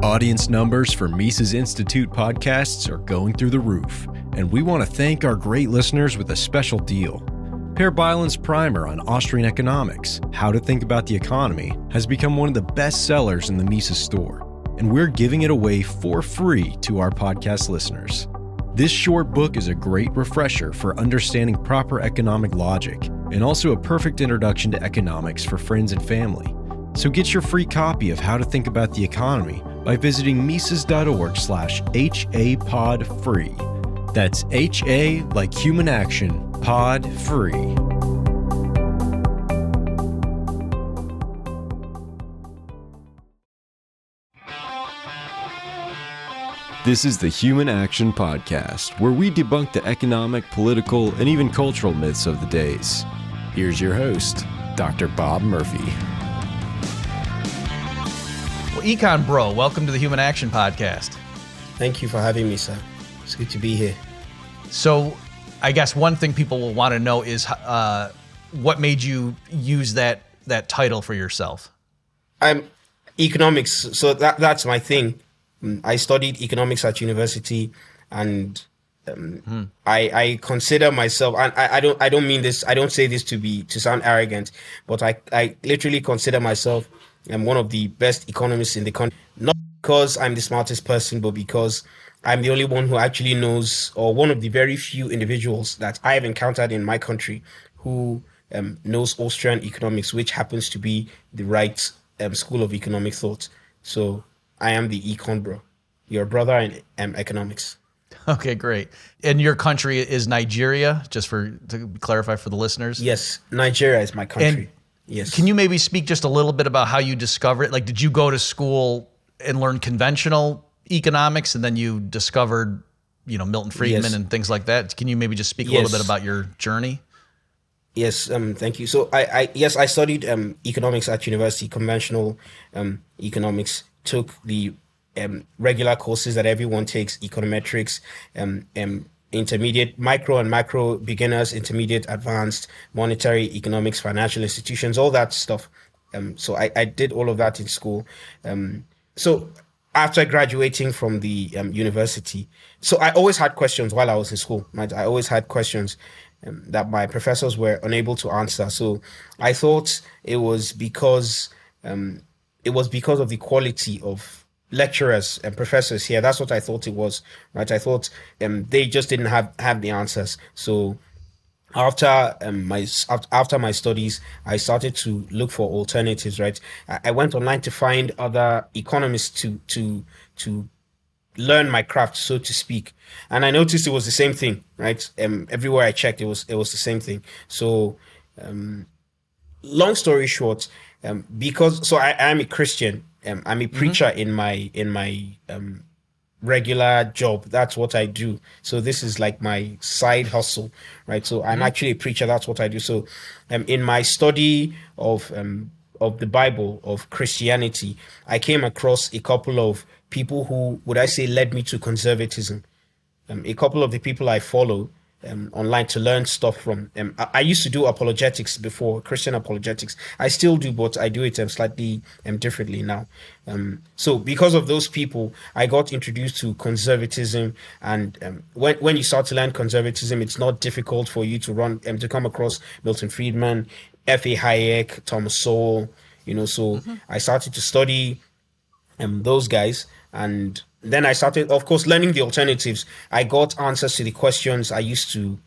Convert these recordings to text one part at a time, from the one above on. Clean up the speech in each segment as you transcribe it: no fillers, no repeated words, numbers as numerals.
Audience numbers for Mises Institute podcasts are going through the roof, and we want to thank our great listeners with a special deal. Per Byland's primer on Austrian economics, How to Think About the Economy, has become one of the best sellers in the Mises store, and we're giving it away for free to our podcast listeners. This short book is a great refresher for understanding proper economic logic, and also a perfect introduction to economics for friends and family. So get your free copy of How to Think About the Economy by visiting Mises.org/HAPodFree. That's HA like human action, pod free. This is the Human Action Podcast, where we debunk the economic, political, and even cultural myths of the days. Here's your host, Dr. Bob Murphy. Well, Econ Bro, welcome to the Human Action Podcast. Thank you for having me, sir. It's good to be here. So, I guess one thing people will want to know is what made you use that title for yourself? I'm economics, so that's my thing. I studied economics at university, and I consider myself, and I don't mean this, I don't say this to sound arrogant, but I literally consider myself one of the best economists in the country. Not because I'm the smartest person, but because I'm the only one who actually knows, or one of the very few individuals that I have encountered in my country who knows Austrian economics, which happens to be the right school of economic thought. So I am the Econ Bro, your brother in economics. Okay, great. And your country is Nigeria, just to clarify for the listeners? Yes, Nigeria is my country. And yes. Can you maybe speak just a little bit about how you discovered it? Like, did you go to school and learn conventional economics, and then you discovered, Milton Friedman and things like that? Can you maybe just speak a little bit about your journey? Yes, thank you. So I studied economics at university, conventional economics, took the regular courses that everyone takes, econometrics, intermediate, micro and macro, beginners, intermediate, advanced, monetary, economics, financial institutions, all that stuff. So I did all of that in school. So after graduating from the university, so I always had questions while I was in school, right? I always had questions that my professors were unable to answer. So I thought it was because of the quality of lecturers and professors here. That's what I thought it was, right? I thought they just didn't have the answers. So after my studies, I started to look for alternatives, right? I went online to find other economists to learn my craft, so to speak, and I noticed it was the same thing, right? Everywhere I checked, it was the same thing. So long story short, because I am a Christian, I'm a preacher in my regular job. That's what I do. So this is like my side hustle, right? So I'm actually a preacher. That's what I do. So in my study of the Bible, of Christianity, I came across a couple of people who, would I say, led me to conservatism. A couple of the people I follow online to learn stuff from. I used to do apologetics before, Christian apologetics. I still do, but I do it slightly differently now. So because of those people, I got introduced to conservatism. And when you start to learn conservatism, it's not difficult for you to come across Milton Friedman, F.A. Hayek, Thomas Sowell. So I started to study those guys, and then I started, of course, learning the alternatives. I got answers to the questions I used to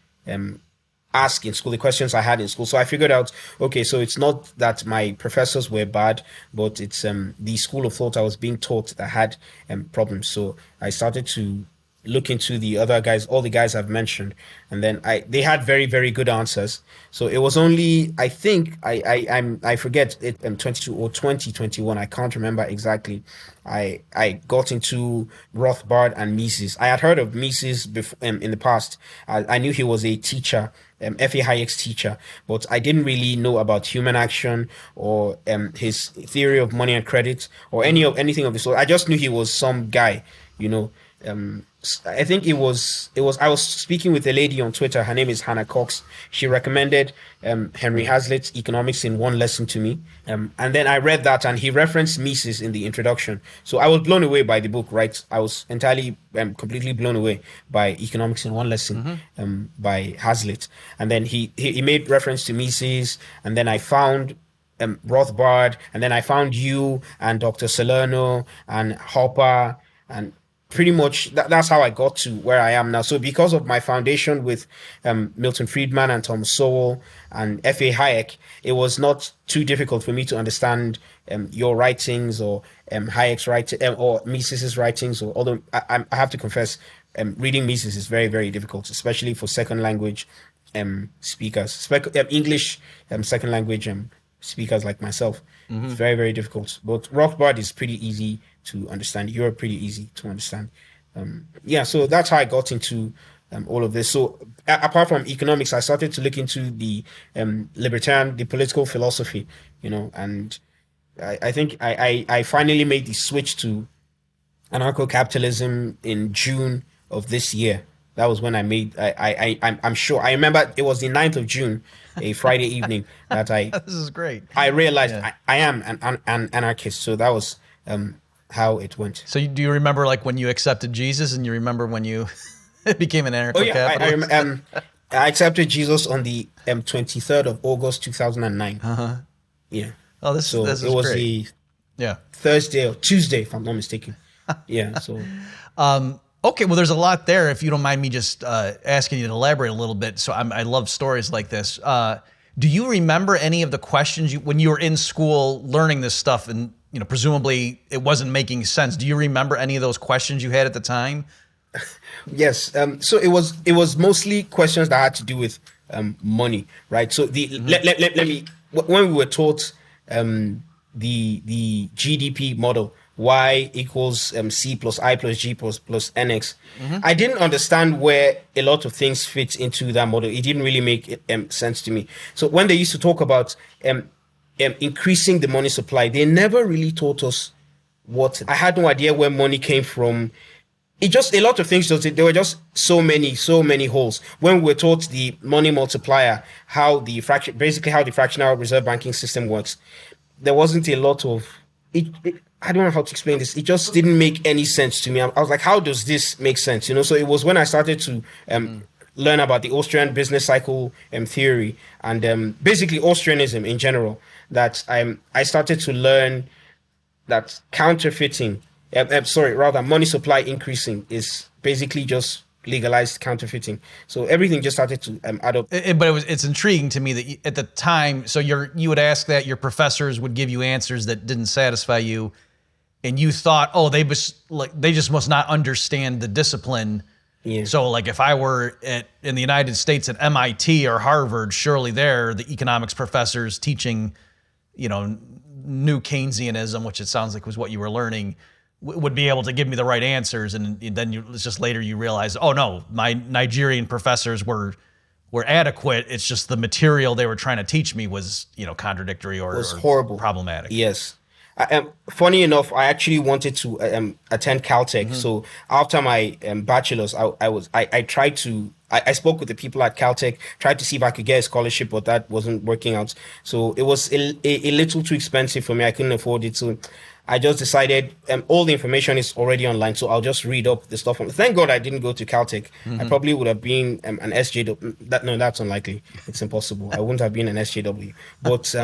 ask in school, the questions I had in school. So I figured out, okay, so it's not that my professors were bad, but it's the school of thought I was being taught that had problems. So I started to look into the other guys, all the guys I've mentioned, and then they had very, very good answers. So it was only, I think, I forget it, 22 or 2021, I can't remember exactly. I got into Rothbard and Mises. I had heard of Mises before, in the past. I knew he was a teacher, F.A. Hayek's teacher, but I didn't really know about human action or his theory of money and credit or anything of the sort. I just knew he was some guy, I think it was I was speaking with a lady on Twitter. Her name is Hannah Cox. She recommended Henry Hazlitt's Economics in One Lesson to me, and then I read that, and he referenced Mises in the introduction. So I was blown away by the book. Right, I was entirely completely blown away by Economics in One Lesson by Hazlitt, and then he made reference to Mises, and then I found Rothbard, and then I found you and Dr. Salerno and Hopper, and pretty much that's how I got to where I am now. So because of my foundation with Milton Friedman and Thomas Sowell and F.A. Hayek, it was not too difficult for me to understand your writings or Hayek's writing or Mises's writings. Or although I have to confess, reading Mises is very, very difficult, especially for second language speakers, English second language speakers like myself. It's very, very difficult. But Rothbard is pretty easy to understand. You're pretty easy to understand. So that's how I got into all of this. So apart from economics, I started to look into the libertarian, the political philosophy, and I think I finally made the switch to anarcho-capitalism in June of this year. That was when I made, I'm sure, I remember it was the 9th of June, a Friday evening, that This is great. I realized I am an anarchist. So that was how it went. So do you remember like when you accepted Jesus, and you remember when you became an anarcho-capitalist? Oh yeah, I accepted Jesus on the 23rd of August 2009. Yeah. Oh, this is it was great. the Thursday or Tuesday, if I'm not mistaken. Yeah. So. Okay, well, there's a lot there. If you don't mind me just asking you to elaborate a little bit. So I love stories like this. Do you remember any of the questions when you were in school learning this stuff, and presumably it wasn't making sense? Do you remember any of those questions you had at the time? Yes. So it was mostly questions that had to do with money, right? So let me, when we were taught the GDP model, Y equals C plus I plus G plus NX. I didn't understand where a lot of things fit into that model. It didn't really make sense to me. So when they used to talk about increasing the money supply, they never really taught us what. I had no idea where money came from. It just, a lot of things, there were just so many holes. When we were taught the money multiplier, how the fractional reserve banking system works, there wasn't a lot of it. I don't know how to explain this. It just didn't make any sense to me. I was like, how does this make sense? So it was when I started to learn about the Austrian business cycle theory and basically Austrianism in general, that I started to learn that counterfeiting, money supply increasing is basically just legalized counterfeiting. So everything just started to add up. But it's intriguing to me that at the time, so you would ask that, your professors would give you answers that didn't satisfy you, and you thought, oh, they just must not understand the discipline. Yeah. So like if I were in the United States at MIT or Harvard, surely there the economics professors teaching, new Keynesianism, which it sounds like was what you were learning, would be able to give me the right answers. And then it's just later you realize, oh no, my Nigerian professors were adequate. It's just the material they were trying to teach me was, contradictory or horrible, problematic. Yes. Funny enough, I actually wanted to attend Caltech. So after my bachelor's, I spoke with the people at Caltech, tried to see if I could get a scholarship, but that wasn't working out. So it was a little too expensive for me. I couldn't afford it. So I just decided all the information is already online, so I'll just read up the stuff. Thank God I didn't go to Caltech. I probably would have been an SJW. That's unlikely. It's impossible. I wouldn't have been an SJW. But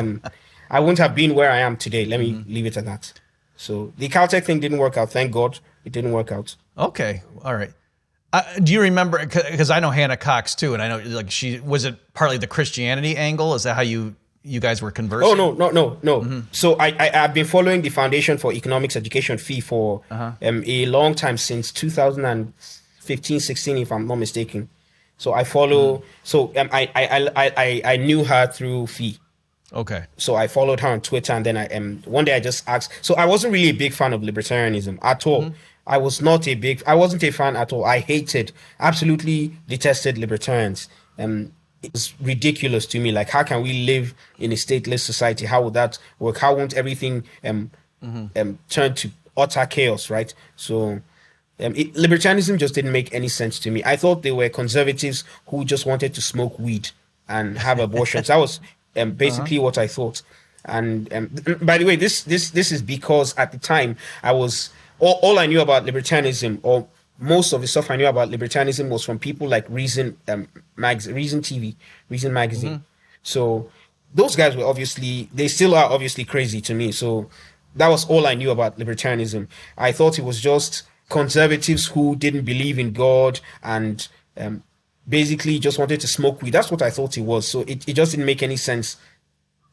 I wouldn't have been where I am today. Let me leave it at that. So the Caltech thing didn't work out. Thank God it didn't work out. Okay. All right. Do you remember, because I know Hannah Cox too, and I know was it partly the Christianity angle? Is that how you guys were conversing? Oh, no. So I've been following the Foundation for Economics Education fee for a long time, since 2015, 16, if I'm not mistaken. So I follow, I knew her through fee. Okay. So I followed her on Twitter, and then one day I just asked. So I wasn't really a big fan of libertarianism at all. I wasn't a fan at all. I absolutely detested libertarians. It's ridiculous to me. Like, how can we live in a stateless society? How would that work? How won't everything turn to utter chaos, right? So libertarianism just didn't make any sense to me. I thought they were conservatives who just wanted to smoke weed and have abortions. That was basically what I thought. And by the way, this is because at the time I was all I knew about libertarianism, or most of the stuff I knew about libertarianism, was from people like Reason Reason TV, Reason Magazine. So those guys were they still are obviously crazy to me. So that was all I knew about libertarianism. I thought it was just conservatives who didn't believe in God and basically just wanted to smoke weed. That's what I thought it was. So it just didn't make any sense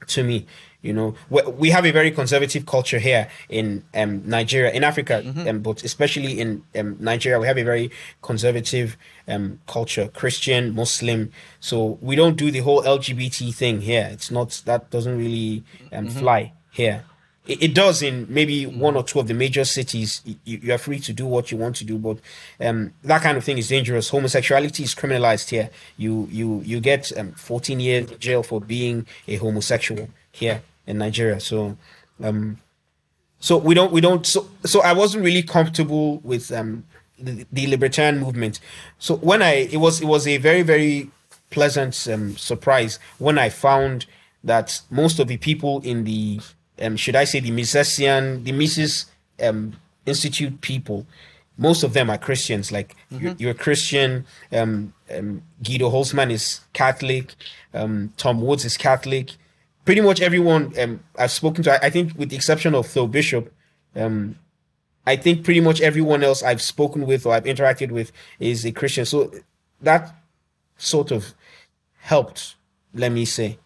to me. You know, we have a very conservative culture here in Nigeria, in Africa, but especially in Nigeria, we have a very conservative culture, Christian, Muslim. So we don't do the whole LGBT thing here. It's not, that doesn't really fly here. It does in maybe one or two of the major cities. You are free to do what you want to do, but that kind of thing is dangerous. Homosexuality is criminalized here. You get 14 years in jail for being a homosexual here in Nigeria. So we don't. So I wasn't really comfortable with the libertarian movement. So when it was a very, very pleasant surprise when I found that most of the people in the should I say the Mises Institute people, most of them are Christians. Like you're a Christian. Guido Holzman is Catholic. Tom Woods is Catholic. Pretty much everyone I've spoken to, I think with the exception of Phil Bishop, I think pretty much everyone else I've spoken with or I've interacted with is a Christian. So that sort of helped, let me say.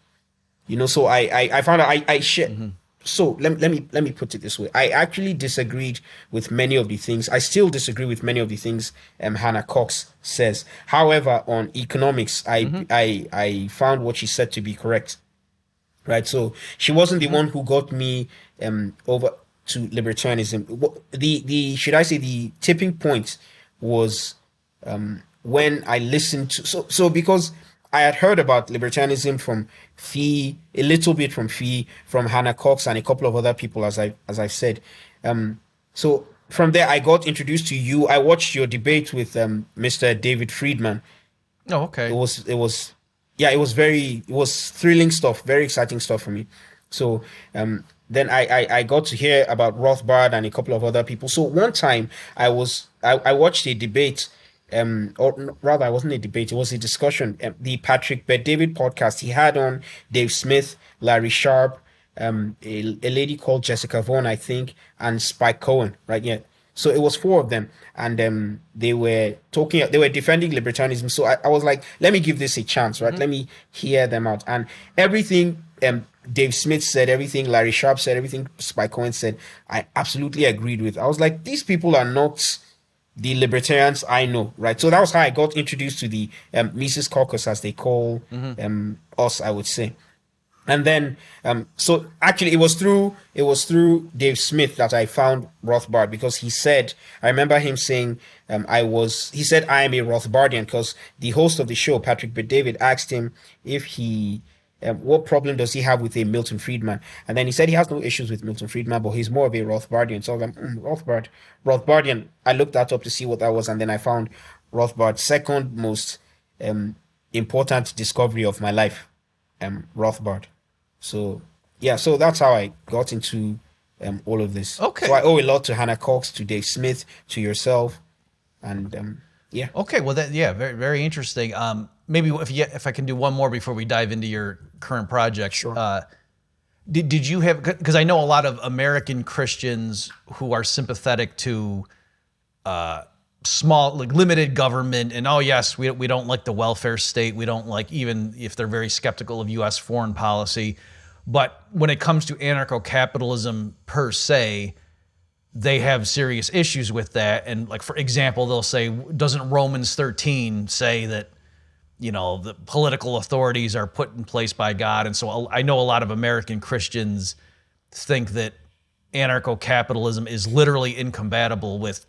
You know, so I found out I share. So let me put it this way. I actually disagreed with many of the things. I still disagree with many of the things Hannah Cox says. However, on economics, I found what she said to be correct. Right. So she wasn't the one who got me over to libertarianism. The should I say the tipping point was when I listened to so because I had heard about libertarianism from Fee, a little bit from Fee, from Hannah Cox and a couple of other people, as I've said. So from there, I got introduced to you. I watched your debate with Mr. David Friedman. Oh, okay. It was thrilling stuff, very exciting stuff for me. So then I got to hear about Rothbard and a couple of other people. So one time I watched a debate. Or rather, it wasn't a debate, it was a discussion. The Patrick Bet David podcast, he had on Dave Smith, Larry Sharp, a lady called Jessica Vaughan, I think, and Spike Cohen, right? Yeah. So it was four of them, and they were defending libertarianism. So I was like, let me give this a chance, right? Let me hear them out. And everything Dave Smith said, everything Larry Sharp said, everything Spike Cohen said, I absolutely agreed with. I was like, these people are not the libertarians I know, right? So that was how I got introduced to the Mises Caucus, as they call us, I would say. And then, so actually, it was through Dave Smith that I found Rothbard, because he said, I remember him saying, he said I am a Rothbardian, because the host of the show, Patrick Bet David, asked him if he. What problem does he have with a Milton Friedman? And then he said he has no issues with Milton Friedman, but he's more of a Rothbardian. So I was like, Rothbardian. I looked that up to see what that was, and then I found Rothbard's second most important discovery of my life, Rothbard. So yeah, so that's how I got into all of this. Okay. So I owe a lot to Hannah Cox, to Dave Smith, to yourself, and yeah. Okay. Well, very, very interesting. Maybe if I can do one more before we dive into your current project. Sure. Did you have, because I know a lot of American Christians who are sympathetic to small, like limited government, and oh yes, we don't like the welfare state. We don't like, even if they're very skeptical of U.S. foreign policy. But when it comes to anarcho-capitalism per se, they have serious issues with that. And like, for example, they'll say, doesn't Romans 13 say that, you know, the political authorities are put in place by God? And so I know a lot of American Christians think that anarcho-capitalism is literally incompatible with,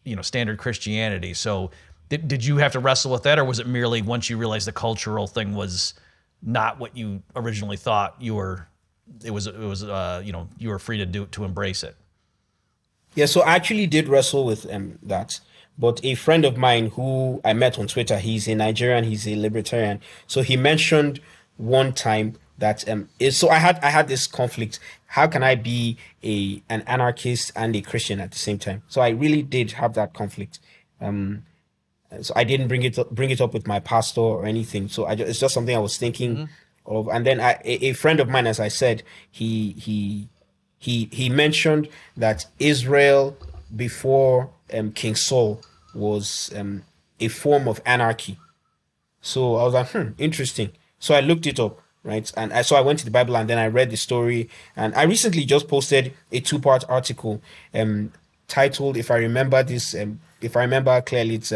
you know, standard Christianity. So did you have to wrestle with that, or was it merely once you realized the cultural thing was not what you originally thought, you were free to embrace it? Yeah, so I actually did wrestle with that. But a friend of mine who I met on Twitter, he's a Nigerian, he's a libertarian. So he mentioned one time that so I had this conflict. How can I be an anarchist and a Christian at the same time? So I really did have that conflict. So I didn't bring it up with my pastor or anything. So it's just something I was thinking of. And then a friend of mine, as I said, he mentioned that Israel before King Saul was a form of anarchy. So I was like, interesting. So I looked it up, right? And so I went to the Bible and then I read the story. And I recently just posted a 2-part article titled, if I remember clearly, it's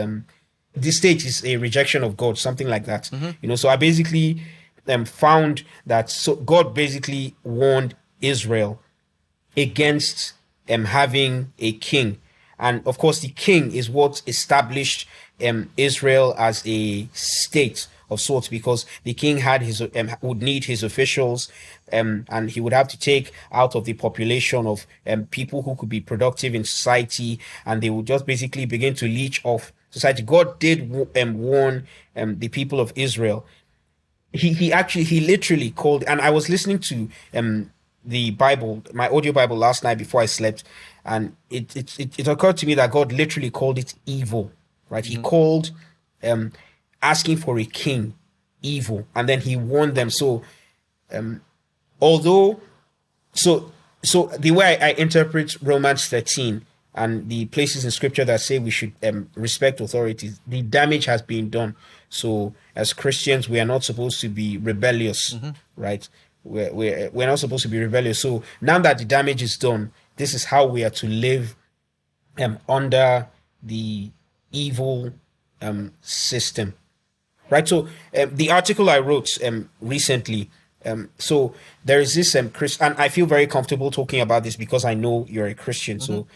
this state is a rejection of God, something like that. So I basically found that God basically warned Israel against having a king. And of course, the king is what established Israel as a state of sorts, because the king had would need his officials, and he would have to take out of the population of people who could be productive in society, and they would just basically begin to leech off society. God did warn the people of Israel. He literally called, and I was listening to the Bible, my audio Bible last night before I slept, and it occurred to me that God literally called it evil, right? He called asking for a king evil, and then he warned them. So so the way I interpret Romans 13 and the places in scripture that say we should respect authorities, the damage has been done. So as Christians, we are not supposed to be rebellious, right? We're not supposed to be rebellious. So now that the damage is done, this is how we are to live under the evil system, right? So the article I wrote recently, so there is this Chris, and I feel very comfortable talking about this because I know you're a Christian. So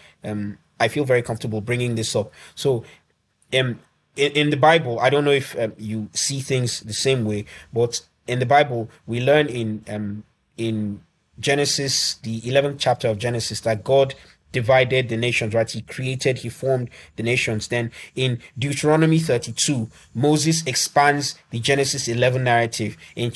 I feel very comfortable bringing this up. So in the Bible, I don't know if you see things the same way, but in the Bible, we learn in Genesis, the 11th chapter of Genesis, that God divided the nations, right? He formed the nations. Then in Deuteronomy 32, Moses expands the Genesis 11 narrative in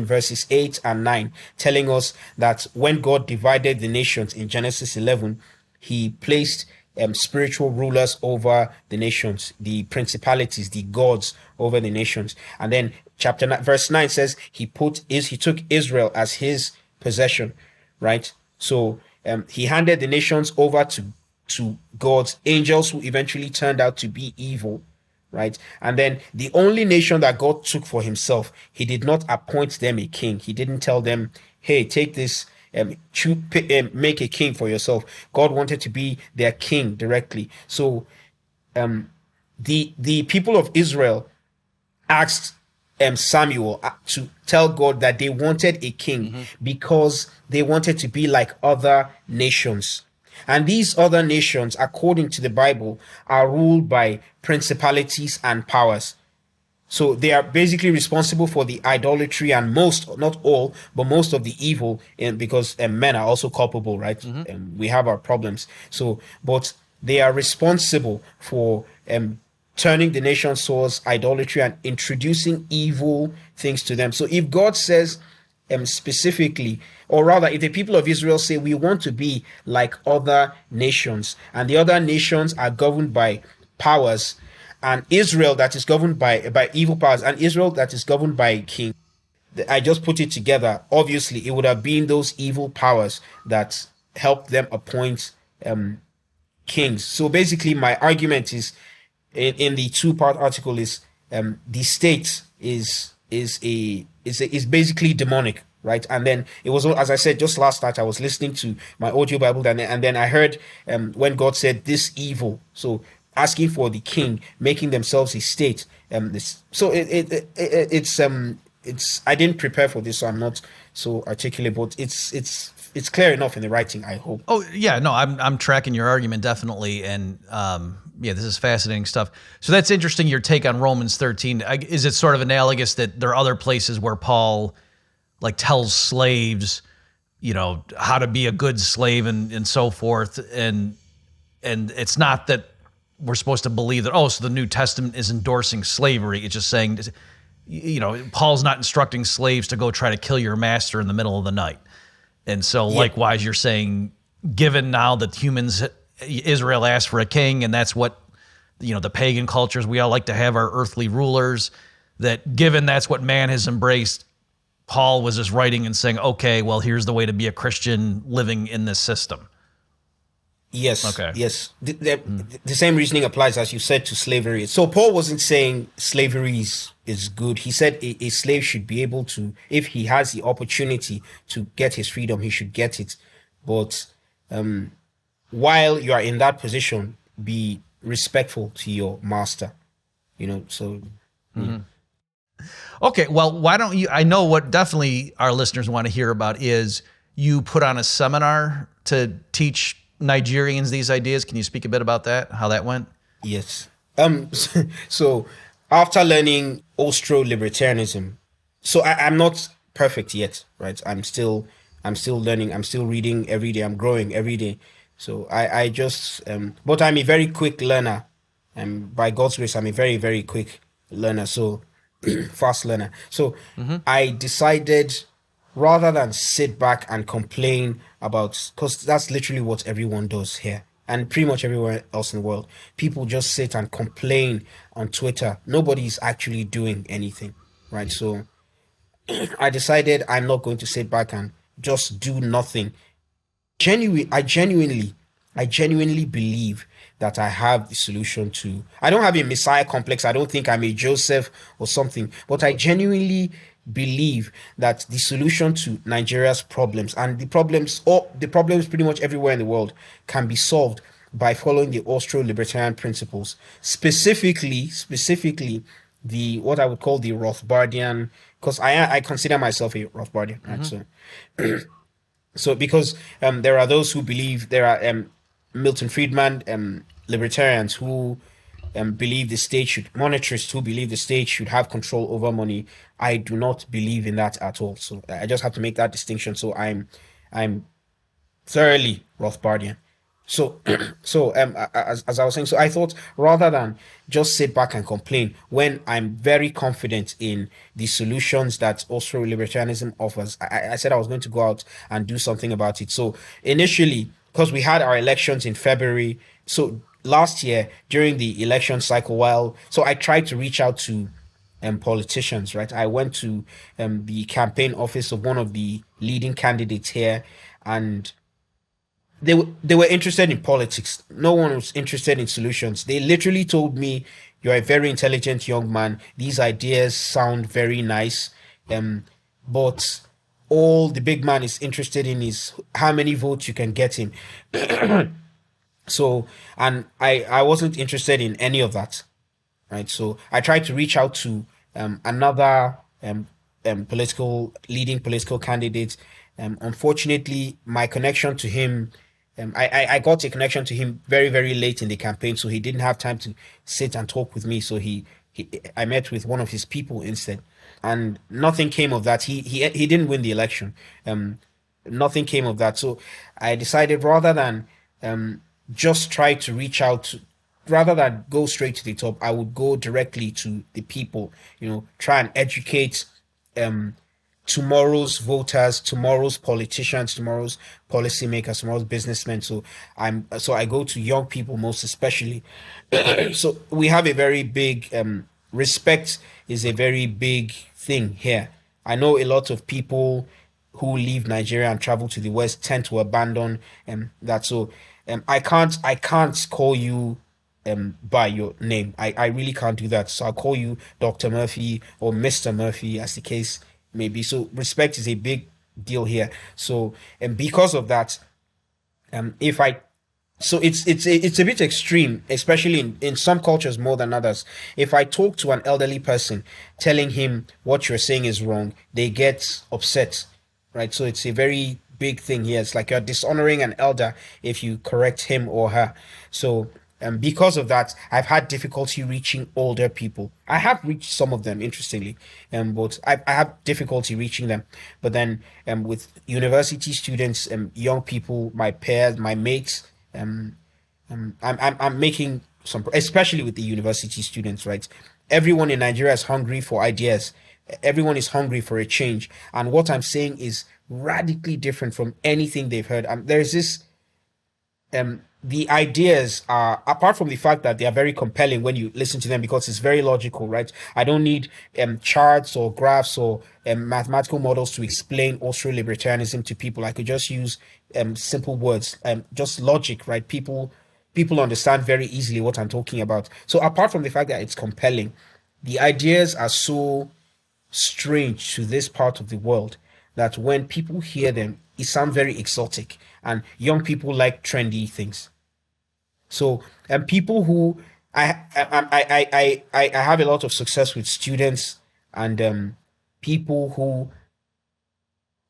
verses 8 and 9, telling us that when God divided the nations in Genesis 11, he placed spiritual rulers over the nations, the principalities, the gods over the nations. And then verse 9 says he took Israel as his possession, right? So he handed the nations over to God's angels, who eventually turned out to be evil, right? And then the only nation that God took for himself, he did not appoint them a king. He didn't tell them, hey, take this, make a king for yourself. God wanted to be their king directly. So the people of Israel asked Samuel to tell God that they wanted a king because they wanted to be like other nations. And these other nations, according to the Bible, are ruled by principalities and powers. So they are basically responsible for the idolatry and most, not all, but most of the evil, because men are also culpable, right? We have our problems. So, but they are responsible for turning the nations towards idolatry and introducing evil things to them. So if God says specifically, or rather if the people of Israel say we want to be like other nations, and the other nations are governed by powers, and Israel that is governed by evil powers, and Israel that is governed by a king, I just put it together. Obviously it would have been those evil powers that helped them appoint kings. So basically my argument is, in the 2-part article, is the state is basically demonic, right? And then it was, as I said, just last night I was listening to my audio Bible, and then I heard when God said this evil, so asking for the king, making themselves a state. It's I didn't prepare for this, so I'm not so articulate, but it's clear enough in the writing, I hope. Oh yeah, no, I'm tracking your argument definitely, and yeah, this is fascinating stuff. So that's interesting. Your take on Romans 13. Is it sort of analogous that there are other places where Paul like tells slaves, how to be a good slave and so forth, and And it's not that we're supposed to believe that, so the New Testament is endorsing slavery. It's just saying, Paul's not instructing slaves to go try to kill your master in the middle of the night. And so likewise, you're saying, given now that Israel asked for a king, and that's what, the pagan cultures, we all like to have our earthly rulers, that given that's what man has embraced, Paul was just writing and saying, okay, well, here's the way to be a Christian living in this system. Yes. Okay. Yes. The same reasoning applies, as you said, to slavery. So Paul wasn't saying slavery is good. He said a slave should be able to, if he has the opportunity to get his freedom, he should get it. But while you are in that position, be respectful to your master. So. Mm-hmm. Okay. Well, why don't you? I know what definitely our listeners want to hear about is you put on a seminar to teach Nigerians these ideas. Can you speak a bit about that? How that went? Yes. So after learning Austro-libertarianism, so I'm not perfect yet, right? I'm still learning. I'm still reading every day. I'm growing every day. So I just, but I'm a very quick learner. And by God's grace, I'm a very, very quick learner. So fast learner. So I decided, rather than sit back and complain about, because that's literally what everyone does here and pretty much everywhere else in the world, people just sit and complain on Twitter. Nobody's actually doing anything, right? So I decided I'm not going to sit back and just do nothing. I genuinely believe that I have the solution to, I don't have a Messiah complex. I don't think I'm a Joseph or something, but I genuinely believe that the solution to Nigeria's problems, and the problems pretty much everywhere in the world, can be solved by following the Austro-libertarian principles, specifically the what I would call the Rothbardian, because I consider myself a Rothbardian, right? So because there are those who believe, there are Milton Friedman libertarians who believe the state should, monetarists who believe the state should have control over money. I do not believe in that at all. So I just have to make that distinction. So I'm thoroughly Rothbardian. So as I was saying, so I thought, rather than just sit back and complain, when I'm very confident in the solutions that Austro-libertarianism offers, I said I was going to go out and do something about it. So initially, because we had our elections in February, so last year during the election cycle, so I tried to reach out to politicians, right? I went to the campaign office of one of the leading candidates here, and they were interested in politics. No one was interested in solutions. They literally told me, "You're a very intelligent young man. These ideas sound very nice, but all the big man is interested in is how many votes you can get him." So, and I wasn't interested in any of that, right? So I tried to reach out to another leading political candidate. Unfortunately, my connection to him, I got a connection to him very, very late in the campaign, so he didn't have time to sit and talk with me. So I met with one of his people instead, and nothing came of that. He didn't win the election. Nothing came of that. So I decided, rather than just try to reach out to, rather than go straight to the top, I would go directly to the people, try and educate tomorrow's voters, tomorrow's politicians, tomorrow's policymakers, tomorrow's businessmen. So I go to young people most especially. So we have a very big respect is a very big thing here. I know a lot of people who leave Nigeria and travel to the West tend to abandon that. So I can't call you by your name. I really can't do that. So I'll call you Dr. Murphy or Mr. Murphy, as the case may be. So respect is a big deal here. So because of that, it's a bit extreme, especially in some cultures more than others. If I talk to an elderly person telling him what you're saying is wrong, they get upset, right? So it's a very big thing here. It's like you're dishonoring an elder if you correct him or her. So because of that, I've had difficulty reaching older people. I have reached some of them, interestingly, but I have difficulty reaching them. But then with university students, young people, my peers, my mates, I'm making some, especially with the university students, right? Everyone in Nigeria is hungry for ideas. Everyone is hungry for a change. And what I'm saying is radically different from anything they've heard. There's this the ideas are, apart from the fact that they are very compelling when you listen to them because it's very logical, right? I don't need charts or graphs or mathematical models to explain Austrian libertarianism to people. I could just use simple words, just logic, right? People understand very easily what I'm talking about. So apart from the fact that it's compelling, the ideas are so strange to this part of the world that when people hear them, it sounds very exotic, and young people like trendy things. So, and people who I have a lot of success with students and people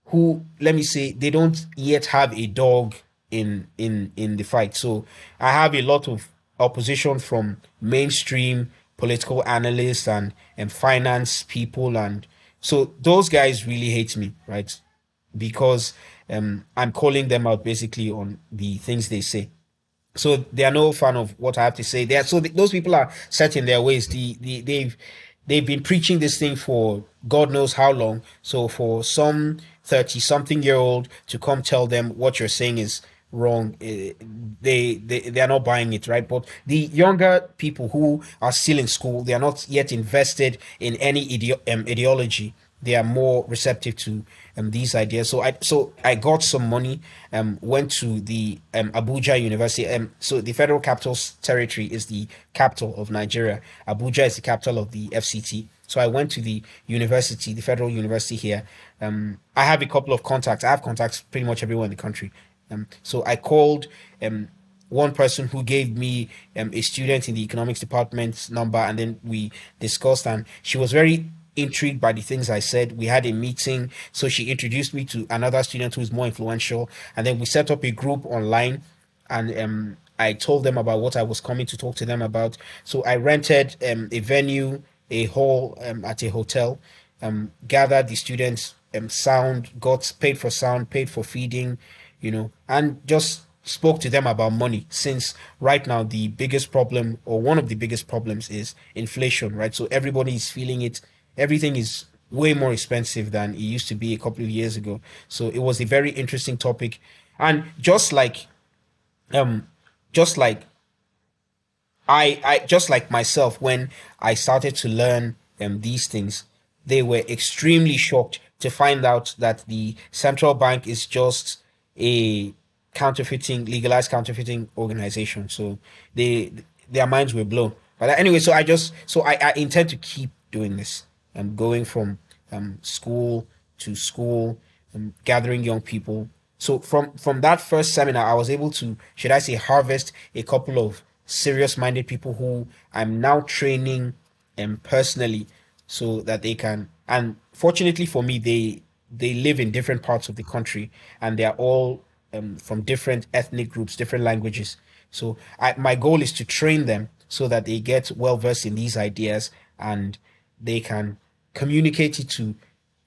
who let me say they don't yet have a dog in the fight. So I have a lot of opposition from mainstream political analysts and finance people, and so those guys really hate me, right? Because I'm calling them out basically on the things they say. So they are no fan of what I have to say. They are, so those people are set in their ways. They've been preaching this thing for God knows how long. So for some 30-something-year-old to come tell them what you're saying is wrong, they are not buying it, right? But the younger people who are still in school, they are not yet invested in any ideology. They are more receptive to these ideas. So I got some money, went to the Abuja University. So the Federal Capital Territory is the capital of Nigeria. Abuja is the capital of the FCT. So I went to the university, the Federal University here. I have a couple of contacts. I have contacts pretty much everywhere in the country. So I called one person who gave me a student in the economics department's number, and then we discussed, and she was very intrigued by the things I said. We had a meeting, so she introduced me to another student who is more influential, and then we set up a group online, and I told them about what I was coming to talk to them about. So I rented a venue, a hall at a hotel, gathered the students, got paid for sound, paid for feeding, and just spoke to them about money, since right now the biggest problem, or one of the biggest problems, is inflation, right? So everybody is feeling it. Everything is way more expensive than it used to be a couple of years ago. So it was a very interesting topic. And just like myself, when I started to learn these things, they were extremely shocked to find out that the central bank is just a legalized counterfeiting organization. So their minds were blown. But anyway, so I intend to keep doing this. I'm going from school to school, gathering young people. So from that first seminar, I was able to, should I say, harvest a couple of serious-minded people who I'm now training personally, so that they can. And fortunately for me, they live in different parts of the country, and they are all from different ethnic groups, different languages. So my goal is to train them so that they get well versed in these ideas, and they can communicate it to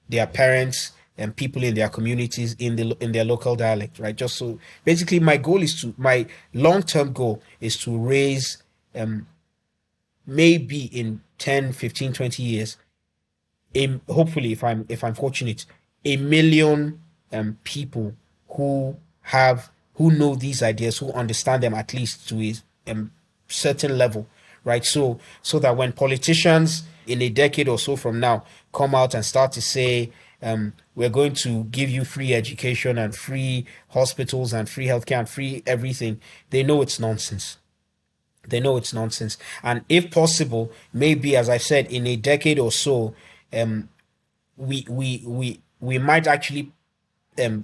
their parents and people in their communities in their local dialect, right? Just so basically my long-term goal is to raise maybe in 10, 15, 20 years, hopefully if I'm fortunate, 1 million people who know these ideas, who understand them at least to a certain level, right? So that when politicians in a decade or so from now come out and start to say, we're going to give you free education and free hospitals and free healthcare and free everything, they know it's nonsense. They know it's nonsense. And if possible, maybe, as I said, in a decade or so, we might actually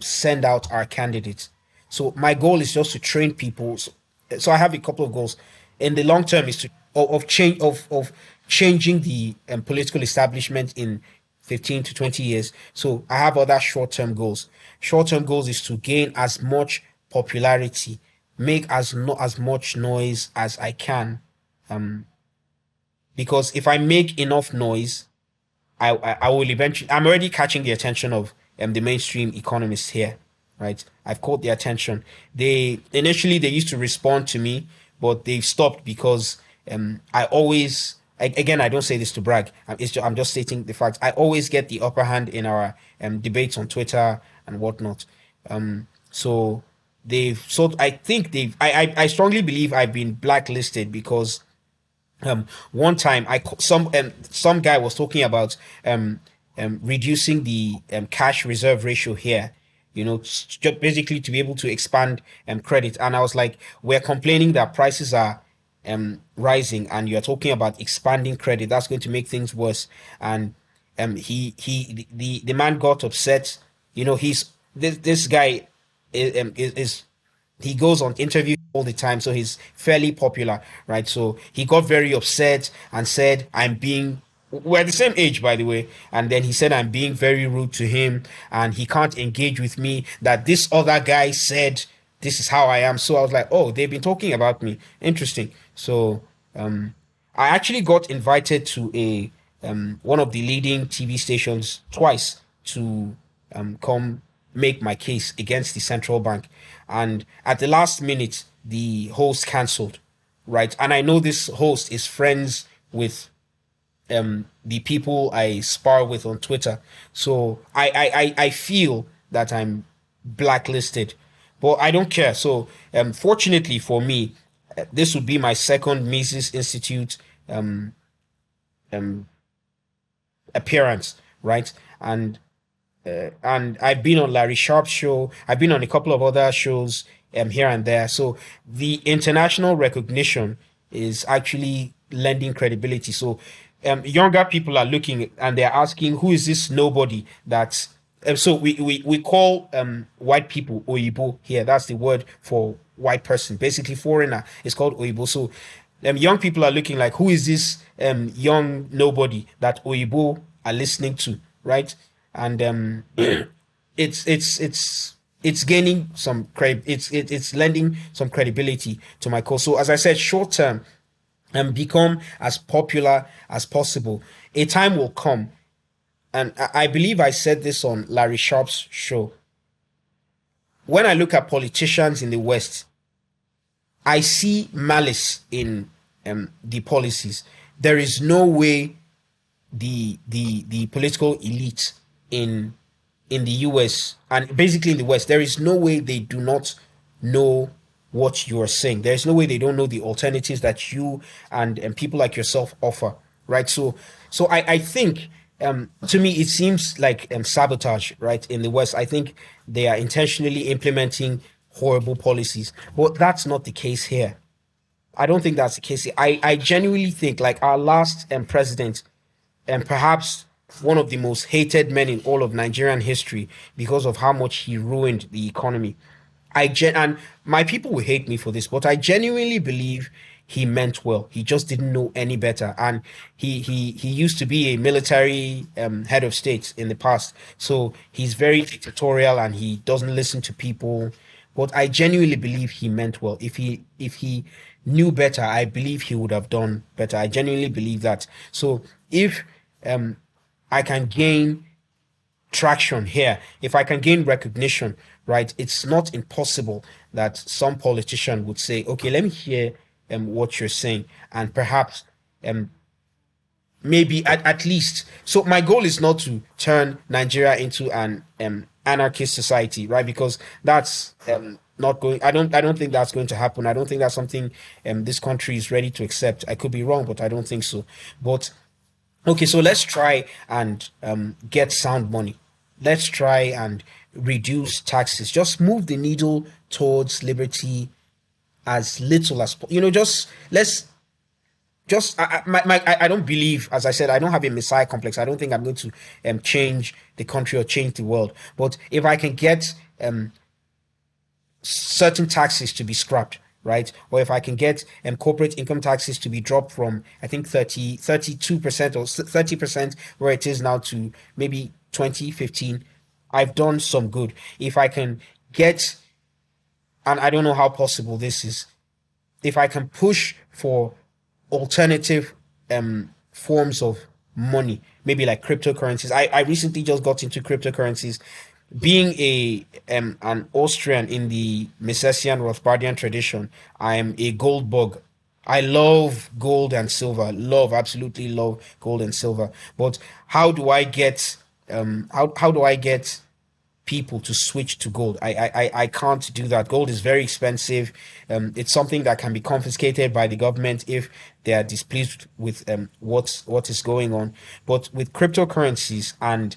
send out our candidates. So my goal is just to train people. So I have a couple of goals. In the long term, is of changing the political establishment in 15 to 20 years. So I have other short-term goals. Short-term goals is to gain as much popularity, make as much noise as I can, because if I make enough noise, I will eventually. I'm already catching the attention of the mainstream economists here, right? I've caught their attention. They initially used to respond to me but they've stopped because I always, again, I don't say this to brag. I'm just stating the fact. I always get the upper hand in our debates on Twitter and whatnot. So I think I strongly believe I've been blacklisted because one time some guy was talking about reducing the cash reserve ratio here, just basically to be able to expand credit. And I was like, we're complaining that prices are rising, and you're talking about expanding credit. That's going to make things worse. And the man got upset. He's this guy is he goes on interviews all the time, so he's fairly popular, right? So he got very upset and said, we're the same age, by the way. And then he said, I'm being very rude to him and he can't engage with me, that this other guy said this is how I am. So I was like, oh, they've been talking about me. Interesting. So I actually got invited to a one of the leading TV stations twice to come make my case against the central bank. And at the last minute, the host cancelled, right? And I know this host is friends with the people I spar with on Twitter. So I feel that I'm blacklisted, but I don't care. So fortunately for me, this would be my second Mises Institute appearance, right? And I've been on Larry Sharp's show. I've been on a couple of other shows here and there. So the international recognition is actually lending credibility. So younger people are looking and they're asking, who is this nobody that so we call white people Oyibo here. That's the word for white person, basically foreigner. It's called Oyibo. So young people are looking like, who is this young nobody that Oyibo are listening to, right? And it's gaining some it's lending some credibility to my cause. So as I said, short term, become as popular as possible. A time will come, and I believe I said this on Larry Sharp's show. When I look at politicians in the West, I see malice in the policies. There is no way the political elite in the US and basically in the West, there is no way they do not know what you are saying. There is no way they don't know the alternatives that you and people like yourself offer, right? So I think to me it seems like sabotage, right? In the West, I think they are intentionally implementing horrible policies, but that's not the case here. I don't think that's the case here. I genuinely think like our last president, and perhaps one of the most hated men in all of Nigerian history because of how much he ruined the economy. And my people will hate me for this, but I genuinely believe he meant well. He just didn't know any better. And he used to be a military head of state in the past. So he's very dictatorial and he doesn't listen to people. But I genuinely believe he meant well. If he knew better, I believe he would have done better. I genuinely believe that. So if I can gain traction here, if I can gain recognition, right, it's not impossible that some politician would say, okay, let me hear what you're saying, and perhaps maybe at least. So my goal is not to turn Nigeria into an anarchist society, right? Because that's not going. I don't think that's going to happen. I don't think that's something this country is ready to accept. I could be wrong, but I don't think so. But okay, so let's try and get sound money. Let's try and reduce taxes. Just move the needle towards liberty as little as I don't believe, as I said, I don't have a messiah complex. I don't think I'm going to change the country or change the world. But if I can get certain taxes to be scrapped, right? Or if I can get corporate income taxes to be dropped from, I think 32% or 30% where it is now to maybe 20, 15, I've done some good. If I can get, and I don't know how possible this is, if I can push for alternative forms of money, maybe like cryptocurrencies. I recently just got into cryptocurrencies. being an Austrian in the Misesian Rothbardian tradition, I am a gold bug. I love gold and silver. Absolutely love gold and silver. But how do I get how do I get people to switch to gold? I can't do that. Gold is very expensive. It's something that can be confiscated by the government if they are displeased with what is going on. But with cryptocurrencies and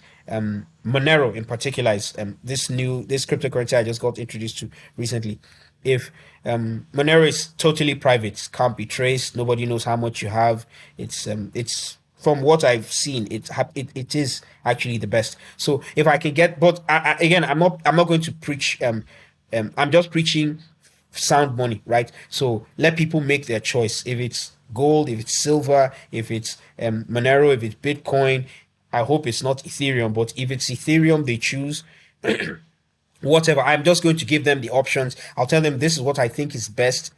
Monero in particular is this cryptocurrency I just got introduced to recently. If Monero is totally private, can't be traced, nobody knows how much you have. It's from what I've seen, it is actually the best. So if I can get, but again, I'm not going to preach. I'm just preaching sound money, right? So let people make their choice. If it's gold, if it's silver, if it's Monero, if it's Bitcoin. I hope it's not Ethereum, but if it's Ethereum, they choose. Whatever. I'm just going to give them the options. I'll tell them this is what I think is best.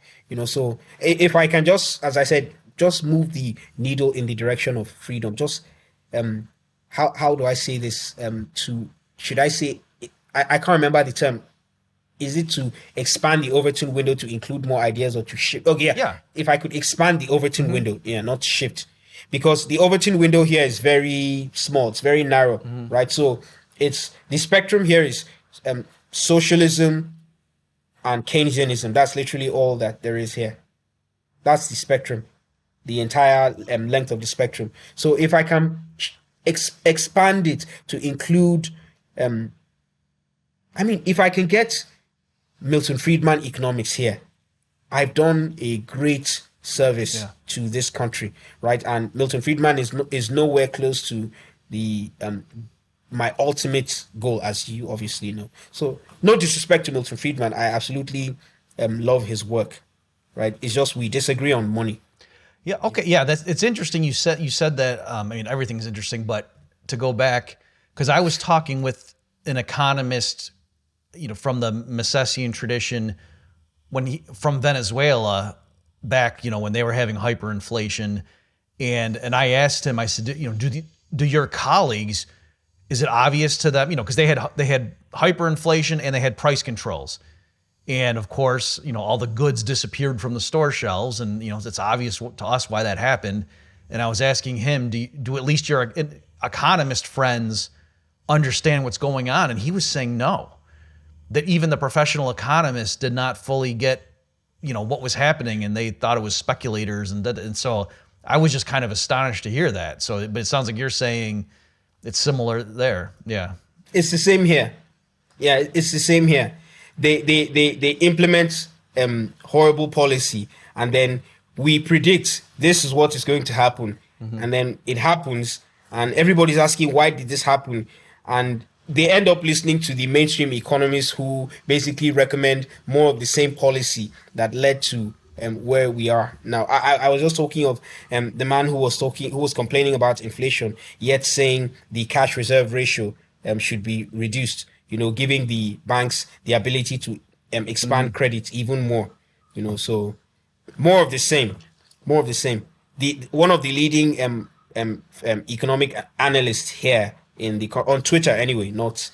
So if I can just, as I said, just move the needle in the direction of freedom. Just how do I say this? Should I say? I can't remember the term. Is it to expand the Overton window to include more ideas or to shift? Okay, yeah. If I could expand the Overton window, not shift, because the Overton window here is very small. It's very narrow, right? So it's the spectrum here is socialism and Keynesianism. That's literally all that there is here. That's the spectrum, the entire length of the spectrum. So if I can expand it to include, if I can get Milton Friedman economics here, I've done a great service to this country, right? And Milton Friedman is nowhere close to the my ultimate goal, as you obviously know. So no disrespect to Milton Friedman, I absolutely love his work, right? It's just we disagree on money. Yeah. Okay. Yeah. It's interesting. You said that. Everything's interesting, but to go back, because I was talking with an economist, from the Misesian tradition, from Venezuela back, when they were having hyperinflation, and I asked him. I said, do your colleagues? Is it obvious to them? Because they had hyperinflation and they had price controls. And of course, all the goods disappeared from the store shelves, and it's obvious to us why that happened. And I was asking him, do at least your economist friends understand what's going on? And he was saying no, that even the professional economists did not fully get, what was happening, and they thought it was speculators, and so I was just kind of astonished to hear that. So, but it sounds like you're saying it's similar there. Yeah, it's the same here. Yeah, it's the same here. They implement horrible policy, and then we predict this is what is going to happen, and then it happens, and everybody's asking why did this happen, and they end up listening to the mainstream economists who basically recommend more of the same policy that led to where we are now. I was just talking of the man who was complaining about inflation, yet saying the cash reserve ratio should be reduced. Giving the banks the ability to expand credit even more. So more of the same. One of the leading economic analysts here on Twitter anyway, not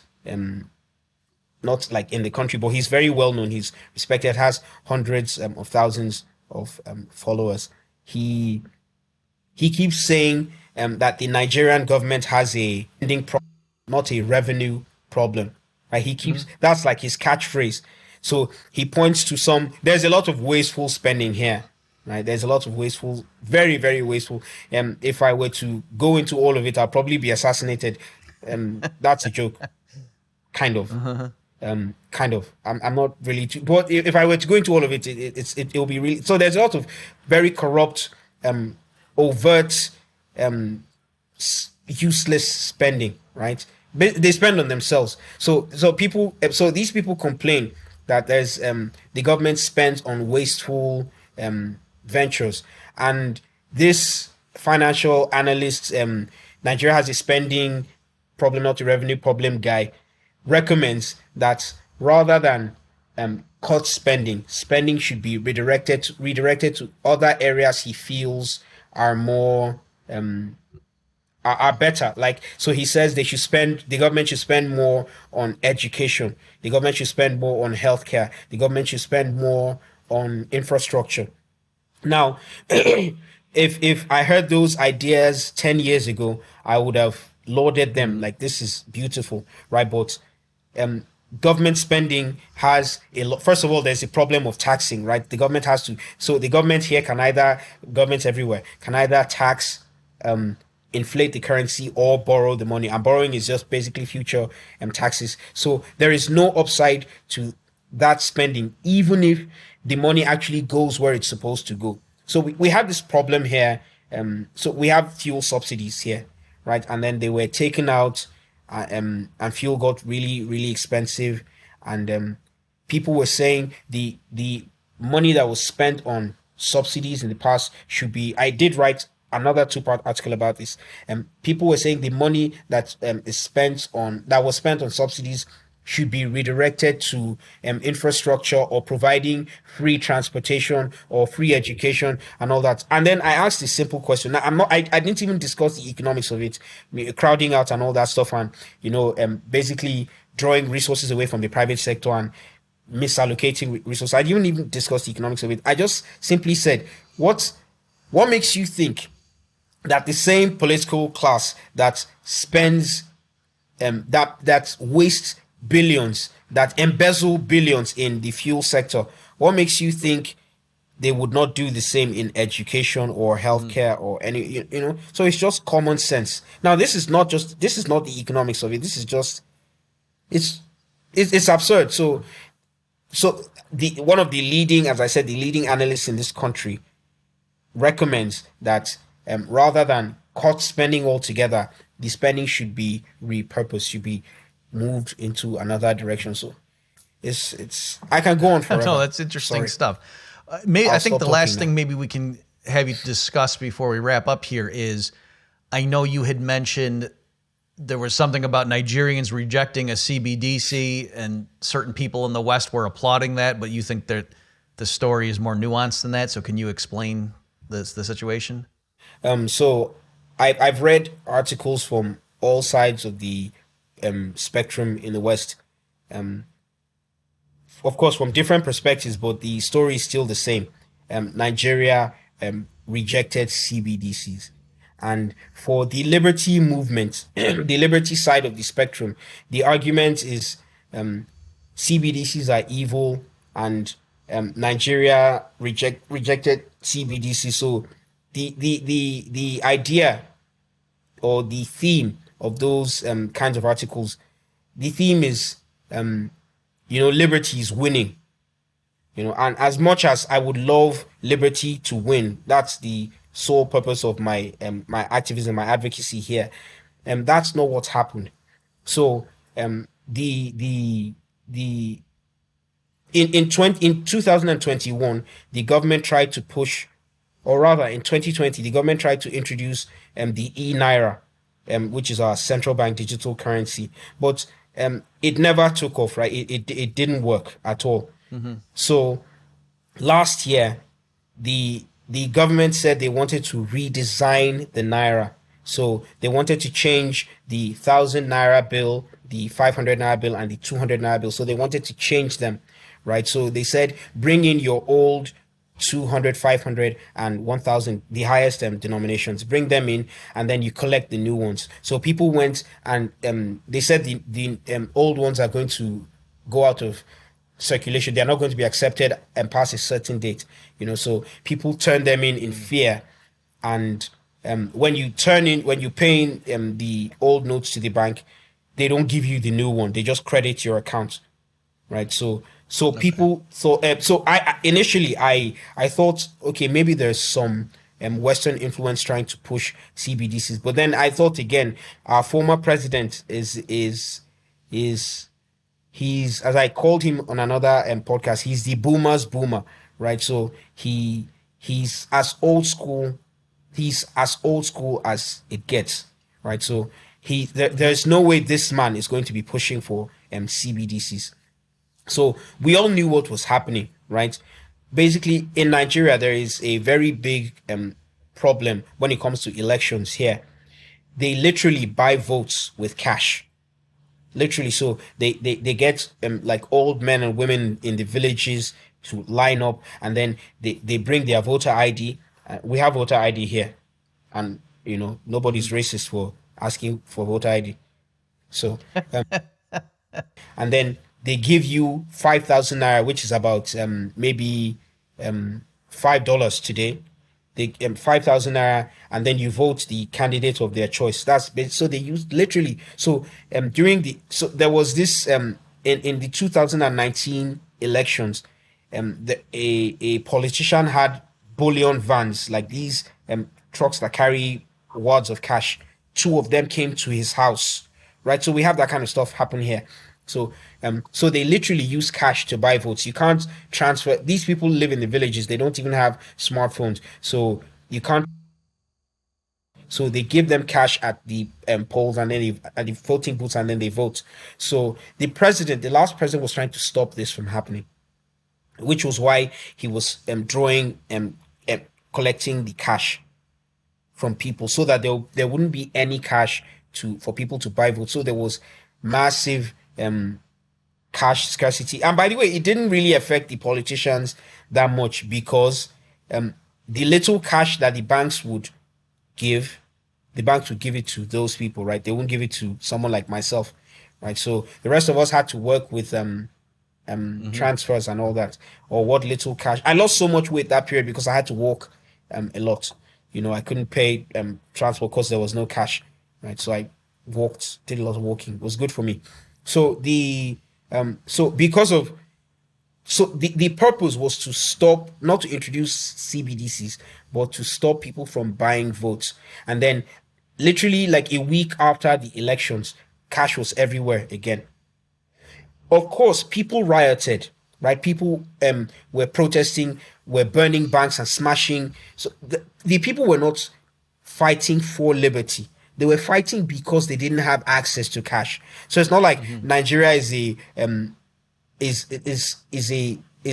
like in the country, but he's very well known. He's respected, has hundreds of thousands of followers. He keeps saying that the Nigerian government has a spending problem, not a revenue problem. Right? He keeps that's like his catchphrase. So he points to there's a lot of wasteful spending here. Right? There's a lot of wasteful, very, very wasteful. If I were to go into all of it, I'll probably be assassinated. That's a joke. Kind of. Kind of. I'm not really too, but if I were to go into all of it, it'll be really. So there's a lot of very corrupt, overt, useless spending, right? They spend on themselves. So these people complain that there's the government spends on wasteful ventures, and this financial analyst, Nigeria has a spending problem, not a revenue problem guy, recommends that rather than cut spending should be redirected to other areas he feels are more are better. Like, so he says the government should spend more on education. The government should spend more on healthcare. The government should spend more on infrastructure. Now, if I heard those ideas 10 years ago, I would have lauded them. Like, this is beautiful, right? But um government spending has a lot. First of all, there's a problem of taxing, right? The government has to, so the government here can either, governments everywhere can either tax, inflate the currency, or borrow the money, and borrowing is just basically future taxes. So there is no upside to that spending, even if the money actually goes where it's supposed to go. So we have this problem here. So we have fuel subsidies here, right? And then they were taken out, and fuel got really, really expensive. And people were saying the money that was spent on subsidies in the past should be. I did write another 2-part article about this. People were saying the money that was spent on subsidies should be redirected to infrastructure, or providing free transportation or free education and all that. And then I asked a simple question. Now, I didn't even discuss the economics of it, crowding out and all that stuff, and basically drawing resources away from the private sector and misallocating resources. I didn't even discuss the economics of it. I just simply said, what makes you think that the same political class that spends that wastes billions, that embezzle billions in the fuel sector, what makes you think they would not do the same in education or healthcare or any, so it's just common sense. Now, this is not the economics of it. This is just, it's absurd. So one of the leading, as I said, the leading analysts in this country recommends that rather than cut spending altogether, the spending should be repurposed, should be moved into another direction. So it's I can go on forever. No, that's interesting Sorry. stuff. I think the last thing maybe we can have you discuss before we wrap up here is, I know you had mentioned there was something about Nigerians rejecting a CBDC, and certain people in the West were applauding that, but you think that the story is more nuanced than that. So can you explain the situation? So I've read articles from all sides of the spectrum in the West, of course from different perspectives, but the story is still the same. Nigeria rejected CBDCs, and for the liberty movement, the liberty side of the spectrum, the argument is CBDCs are evil, and Nigeria rejected CBDC. So the idea or the theme of those kinds of articles, the theme is liberty is winning, and as much as I would love liberty to win, that's the sole purpose of my my activism, my advocacy here, and that's not what's happened. So the in 2021, the government tried to push, or rather in 2020, the government tried to introduce the e-naira, which is our central bank digital currency, but it never took off, right? It didn't work at all. Mm-hmm. So last year, the government said they wanted to redesign the naira. So they wanted to change the 1,000 naira bill, the 500 naira bill, and the 200 naira bill. So they wanted to change them, right? So they said, bring in your old 200, 500, and 1,000, the highest denominations, bring them in, and then you collect the new ones. So people went and they said the old ones are going to go out of circulation. They're not going to be accepted and past a certain date. So people turn them in fear. And when you pay in the old notes to the bank, they don't give you the new one. They just credit your account, right? So people thought, so I initially thought, okay, maybe there's some Western influence trying to push CBDCs. But then I thought again, our former president is he's, as I called him on another podcast, he's the boomer's boomer, right? So he's as old school as it gets, right? So there's no way this man is going to be pushing for CBDCs. So we all knew what was happening, right? Basically, in Nigeria, there is a very big problem when it comes to elections here. they literally buy votes with cash. Literally, so they get like old men and women in the villages to line up, and then they bring their voter ID. We have voter ID here, and nobody's racist for asking for voter ID. So and then they give you 5,000 naira, which is about maybe $5 today. They 5,000 naira, and then you vote the candidate of their choice. So they use literally. So there was this in the 2019 elections, a politician had bullion vans, like these trucks that carry wads of cash. Two of them came to his house, right? So we have that kind of stuff happen here. So they literally use cash to buy votes. You can't transfer. These people live in the villages. They don't even have smartphones. So you can't. So they give them cash at the polls, and then at the voting booths, and then they vote. So the last president was trying to stop this from happening, which was why he was collecting the cash from people, so that there wouldn't be any cash for people to buy votes. So there was massive cash scarcity. And by the way, it didn't really affect the politicians that much, because the little cash that the banks would give it to those people, right? They wouldn't give it to someone like myself, right? So the rest of us had to work with transfers and all that, or what little cash. I lost so much weight that period because I had to walk a lot. I couldn't pay transport because there was no cash, right? So I did a lot of walking. It was good for me. So the purpose was to stop, not to introduce CBDCs, but to stop people from buying votes. And then literally like a week after the elections, cash was everywhere again. Of course, people rioted, right? People were protesting, were burning banks and smashing. So the people were not fighting for liberty. They were fighting because they didn't have access to cash. So it's not like Nigeria is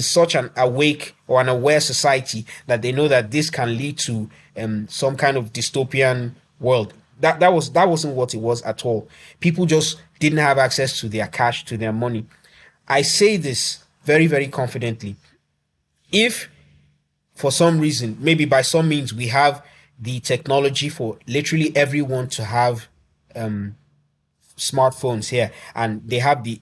such an awake or an aware society that they know that this can lead to some kind of dystopian world. That wasn't what it was at all. People just didn't have access to their cash, to their money. I say this very, very confidently. If for some reason, maybe by some means, we have the technology for literally everyone to have smartphones here, and they have the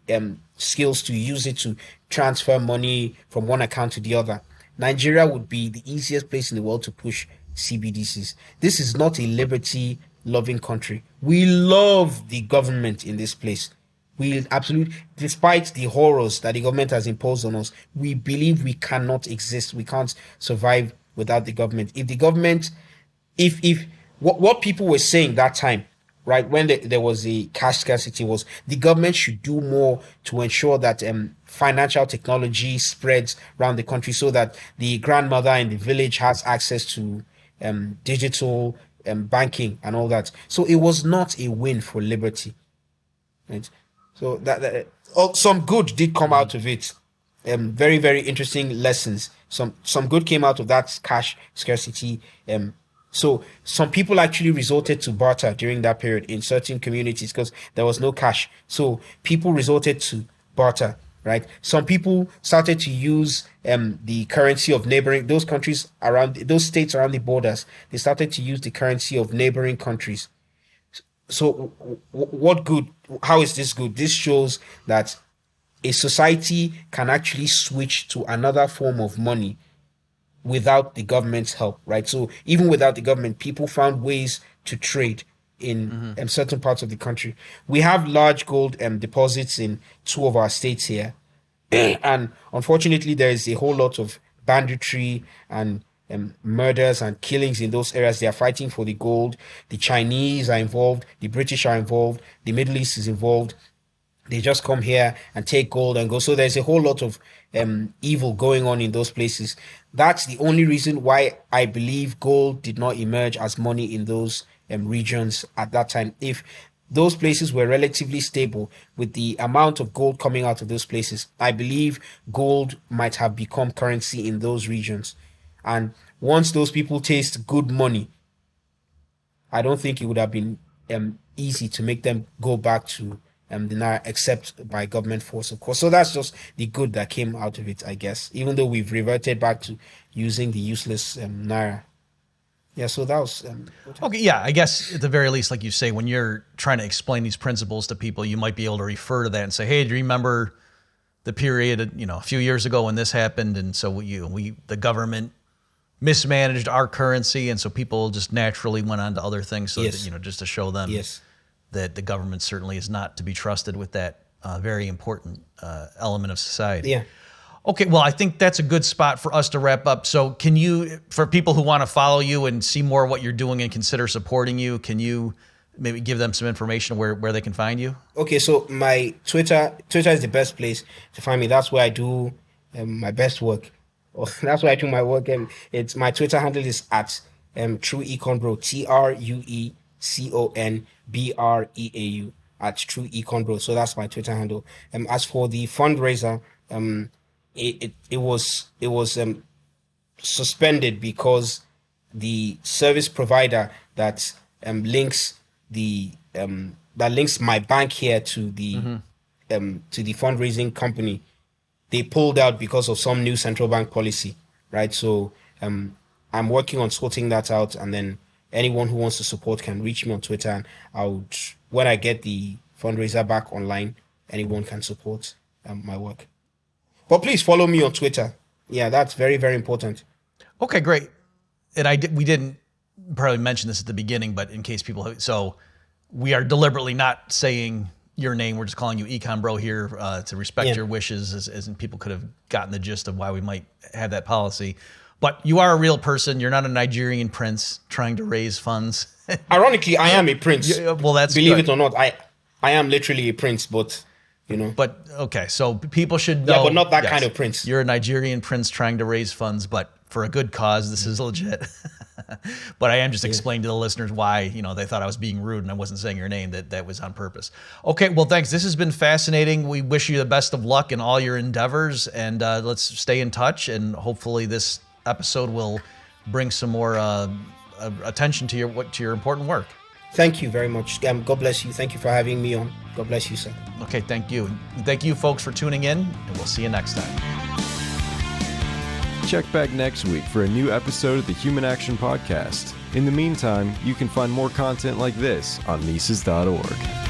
skills to use it to transfer money from one account to the other, Nigeria would be the easiest place in the world to push CBDCs. This is not a liberty-loving country. We love the government in this place. We absolutely, despite the horrors that the government has imposed on us, we believe we cannot exist. We can't survive without the government. If the government, what people were saying that time, right, when there was a cash scarcity, was the government should do more to ensure that financial technology spreads around the country, so that the grandmother in the village has access to digital banking and all that. So it was not a win for liberty, right? So that some good did come out of it. Very, very interesting lessons. Some good came out of that cash scarcity. So some people actually resorted to barter during that period in certain communities because there was no cash. So people resorted to barter, right? Some people started to use the currency of neighboring, those countries around, those states around the borders. They started to use the currency of neighboring countries. So what good? How is this good? This shows that a society can actually switch to another form of money without the government's help, right? So even without the government, people found ways to trade in certain parts of the country. We have large gold deposits in two of our states here. And unfortunately, there is a whole lot of banditry and murders and killings in those areas. They are fighting for the gold. The Chinese are involved. The British are involved. The Middle East is involved. They just come here and take gold and go. So there's a whole lot of evil going on in those places. That's the only reason why I believe gold did not emerge as money in those regions at that time. If those places were relatively stable with the amount of gold coming out of those places, I believe gold might have become currency in those regions. And once those people taste good money, I don't think it would have been easy to make them go back to the Naira, except by government force, of course. So that's just the good that came out of it, I guess, even though we've reverted back to using the useless Naira. Yeah, so that was... okay, yeah, I guess at the very least, like you say, when you're trying to explain these principles to people, you might be able to refer to that and say, hey, do you remember the period, a few years ago when this happened? And so the government mismanaged our currency, and so people just naturally went on to other things. So Yes. that, just to show them that the government certainly is not to be trusted with that very important element of society. Yeah. Okay, well, I think that's a good spot for us to wrap up. So can you, for people who want to follow you and see more of what you're doing and consider supporting you, can you maybe give them some information where they can find you? Okay, so my Twitter is the best place to find me. That's where I do my best work. That's where I do my work. It's my Twitter handle is at True Econ Bro, TrueEconBreau, at True Econ Bro. So that's my Twitter handle. As for the fundraiser, it was suspended because the service provider that links my bank here to the fundraising company, they pulled out because of some new central bank policy, right? So I'm working on sorting that out, and then anyone who wants to support can reach me on Twitter, and when I get the fundraiser back online, anyone can support my work. But please follow me on Twitter. Yeah, that's very, very important. Okay, great. And we didn't probably mention this at the beginning, but in case people so we are deliberately not saying your name. We're just calling you Econ Bro here to respect your wishes, as people could have gotten the gist of why we might have that policy. But you are a real person. You're not a Nigerian prince trying to raise funds. Ironically, I am a prince. Well, that's believe good. it or not. I am literally a prince, but But okay, so people should know. Yeah, but not that kind of prince. You're a Nigerian prince trying to raise funds, but for a good cause. This is legit. But I am just explaining to the listeners why, they thought I was being rude and I wasn't saying your name, that was on purpose. Okay, well, thanks. This has been fascinating. We wish you the best of luck in all your endeavors, and let's stay in touch, and hopefully this episode will bring some more attention to your important work. Thank you very much. God bless you. Thank you for having me on. God bless you, sir. Okay, thank you. And thank you, folks, for tuning in, and we'll see you next time. Check back next week for a new episode of the Human Action Podcast. In the meantime, you can find more content like this on Mises.org.